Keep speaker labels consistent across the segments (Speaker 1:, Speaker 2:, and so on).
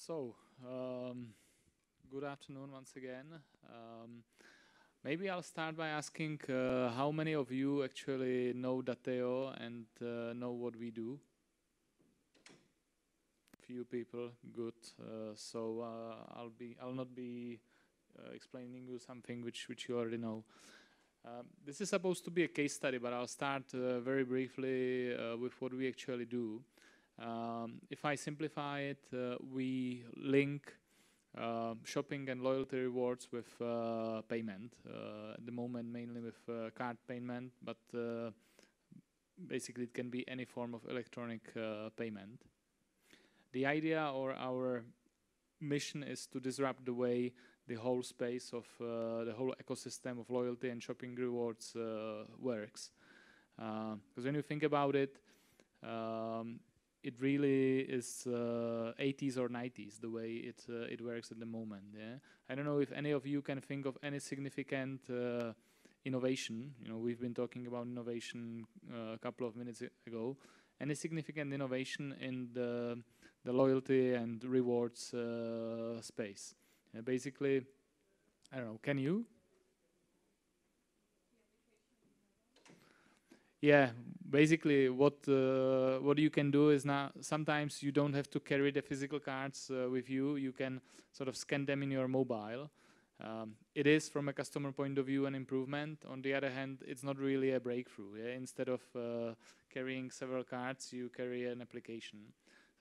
Speaker 1: So, good afternoon once again. Maybe I'll start by asking how many of you actually know Dateio and know what we do? Few people, good. I'll not be explaining you something which you already know. This is supposed to be a case study, but I'll start very briefly with what we actually do. If I simplify it, we link shopping and loyalty rewards with payment. At the moment, mainly with card payment, but basically it can be any form of electronic payment. The idea or our mission is to disrupt the way the whole space of the whole ecosystem of loyalty and shopping rewards works. Because when you think about it, it really is 80s or 90s the way it works at the moment. Yeah, I don't know if any of you can think of any significant innovation. You know, we've been talking about innovation a couple of minutes ago. Any significant innovation in the loyalty and rewards space? Basically, I don't know. Can you? Yeah, basically what you can do is now sometimes you don't have to carry the physical cards with you. You can sort of scan them in your mobile. It is, from a customer point of view, an improvement. On the other hand, it's not really a breakthrough. Yeah? Instead of carrying several cards, you carry an application.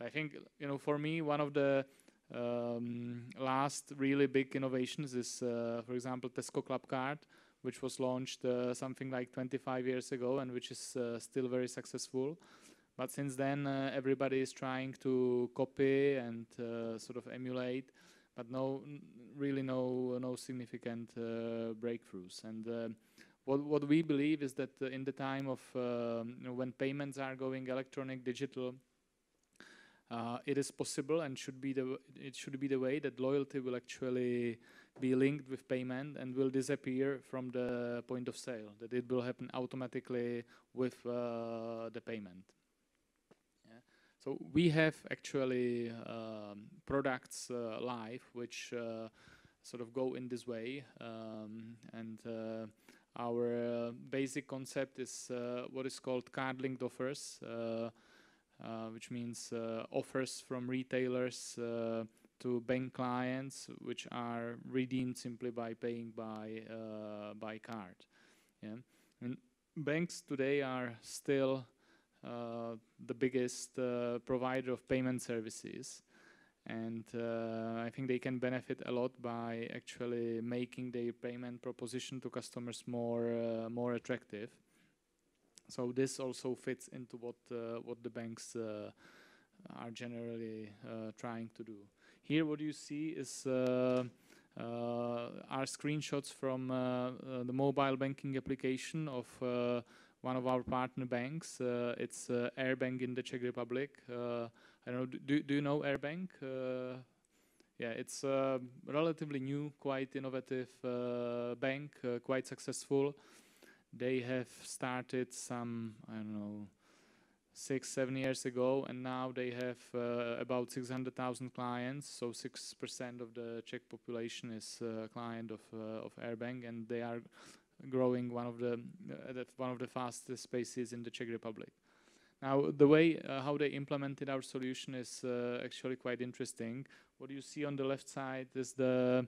Speaker 1: I think, you know, for me, one of the last really big innovations is, for example, Tesco Club Card, which was launched something like 25 years ago and which is still very successful. But since then, everybody is trying to copy and sort of emulate, but no significant breakthroughs. And what we believe is that in the time of when payments are going electronic, digital, it is possible and it should be the way that loyalty will actually be linked with payment and will disappear from the point of sale, that it will happen automatically with the payment. Yeah. So we have actually products live which sort of go in this way, and our basic concept is what is called card-linked offers, which means offers from retailers to bank clients, which are redeemed simply by paying by card. Yeah, and banks today are still the biggest provider of payment services, and I think they can benefit a lot by actually making their payment proposition to customers more attractive. So this also fits into what the banks are generally trying to do. Here, what you see is are screenshots from the mobile banking application of one of our partner banks. It's Airbank in the Czech Republic. I don't know. Do you know Airbank? Yeah, it's a relatively new, quite innovative bank, quite successful. They have started some, I don't know, 6-7 years ago, and now they have about 600,000 clients. So 6% of the Czech population is a client of Airbank, and they are growing one of the fastest spaces in the Czech Republic. Now, the way how they implemented our solution is actually quite interesting. What you see on the left side is the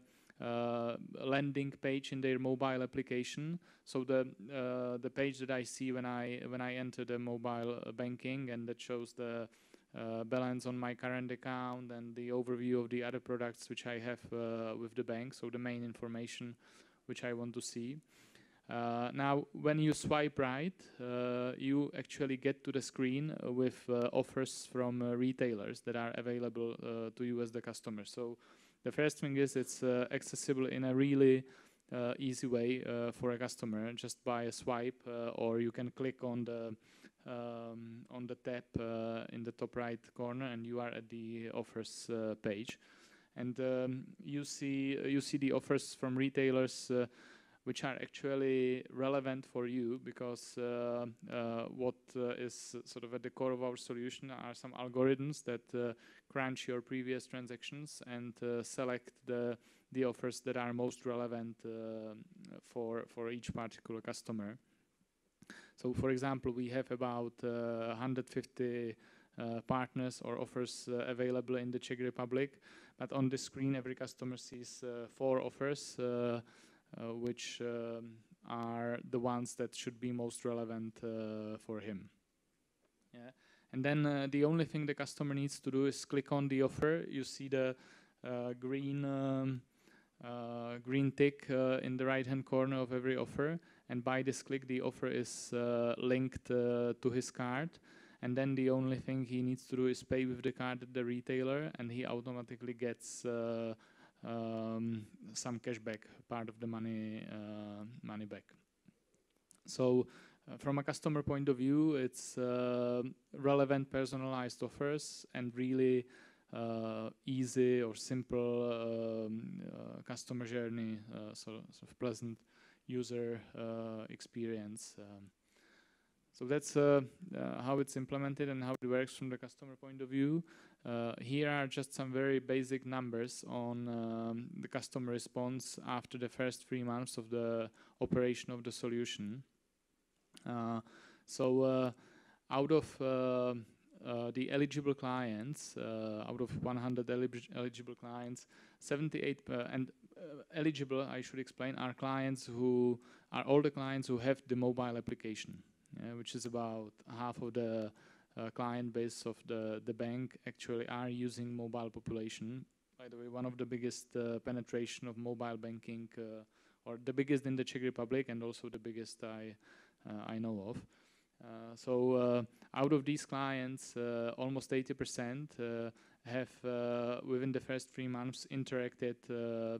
Speaker 1: landing page in their mobile application. So the page that I see when I enter the mobile banking, and that shows the balance on my current account and the overview of the other products which I have with the bank. So the main information which I want to see. Now, when you swipe right, you actually get to the screen with offers from retailers that are available to you as the customer. So the first thing is it's accessible in a really easy way for a customer, just by a swipe, or you can click on the tab in the top right corner, and you are at the offers page. And you see the offers from retailers which are actually relevant for you, because what is sort of at the core of our solution are some algorithms that crunch your previous transactions and select the offers that are most relevant for each particular customer. So, for example, we have about 150 partners or offers available in the Czech Republic, but on the screen every customer sees 4 offers, which are the ones that should be most relevant for him. Yeah. And then the only thing the customer needs to do is click on the offer. You see the green tick in the right-hand corner of every offer, and by this click the offer is linked to his card, and then the only thing he needs to do is pay with the card at the retailer, and he automatically gets some cashback, part of the money back. So from a customer point of view, it's relevant, personalized offers and really easy or simple customer journey, sort of pleasant user experience. So that's how it's implemented and how it works from the customer point of view. Here are just some very basic numbers on the customer response after the first 3 months of the operation of the solution. So out of the eligible clients, out of 100 eligible clients, 78 and eligible, I should explain, are clients who are all the clients who have the mobile application. Which is about half of the client base of the bank actually are using mobile population. By the way, one of the biggest penetration of mobile banking, or the biggest in the Czech Republic, and also the biggest I know of. So out of these clients, almost 80% have within the first 3 months interacted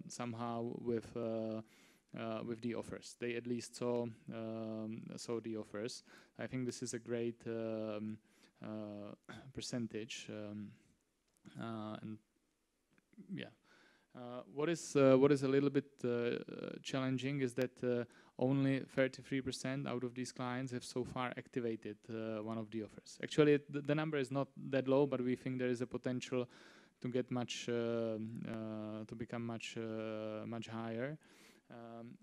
Speaker 1: somehow with the offers. They at least saw the offers. I think this is a great percentage. And yeah, what is a little bit challenging is that only 33% out of these clients have so far activated one of the offers. Actually, the number is not that low, but we think there is a potential to get to become much higher.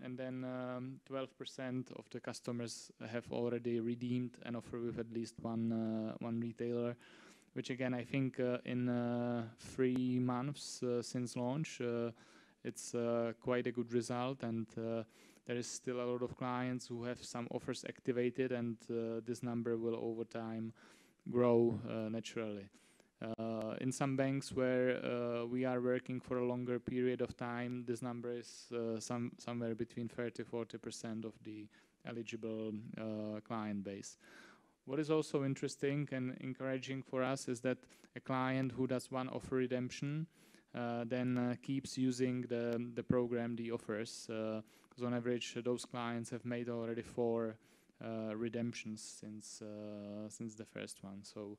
Speaker 1: And then 12% of the customers have already redeemed an offer with at least one retailer, which again I think in 3 months since launch, it's quite a good result, and there is still a lot of clients who have some offers activated, and this number will over time grow naturally. In some banks where we are working for a longer period of time, this number is somewhere between 30–40% of the eligible client base. What is also interesting and encouraging for us is that a client who does one offer redemption then keeps using the program, the offers, because on average those clients have made already 4 redemptions since the first one. So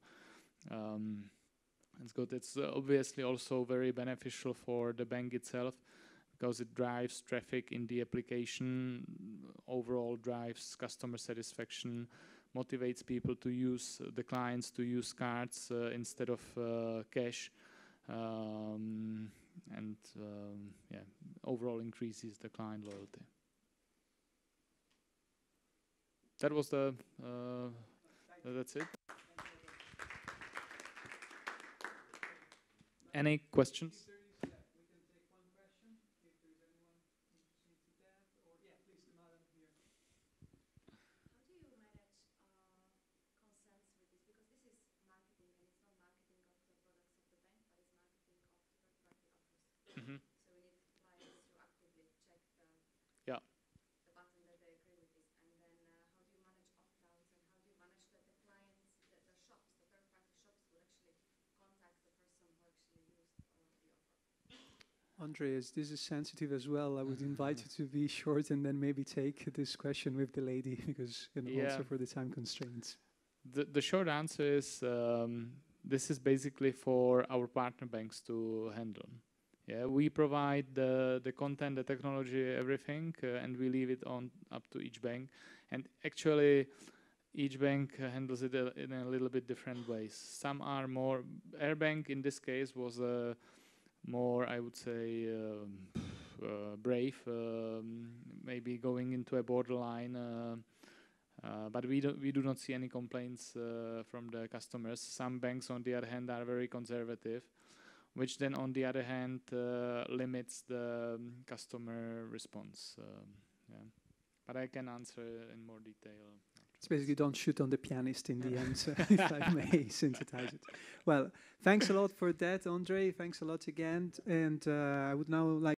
Speaker 1: it's good. It's obviously also very beneficial for the bank itself, because it drives traffic in the application, overall drives customer satisfaction, motivates people to use, the clients to use cards instead of cash, and yeah, overall increases the client loyalty. That was that's it. Any questions?
Speaker 2: We can take one question if there's anyone interested in that. Or yeah, please, the madam here.
Speaker 3: How do you manage consents with this? Because this is marketing, and it's not marketing of the products of the bank, but it's marketing of third-party offers.
Speaker 1: Mm-hmm.
Speaker 3: So we need clients to actively check the button that they agree with this. And then how do you manage opt-outs, and how do you manage that the clients, the shops, the third-party shops will actually contact the person who actually used the offer?
Speaker 2: Ondřej, as this is sensitive as well, I would invite you to be short and then maybe take this question with the lady, because also for the time constraints.
Speaker 1: The short answer is this is basically for our partner banks to handle. Yeah, we provide the content, the technology, everything, and we leave it on up to each bank. And actually, each bank handles it in a little bit different ways. Some are more. Airbank in this case was more, I would say, brave, maybe going into a borderline. But we do not see any complaints from the customers. Some banks, on the other hand, are very conservative, which then, on the other hand, limits the customer response. Yeah. But I can answer in more detail.
Speaker 2: It's basically don't shoot on the pianist in the end, if I may synthesize it. Well, thanks a lot for that, Ondřej. Thanks a lot again. And I would now like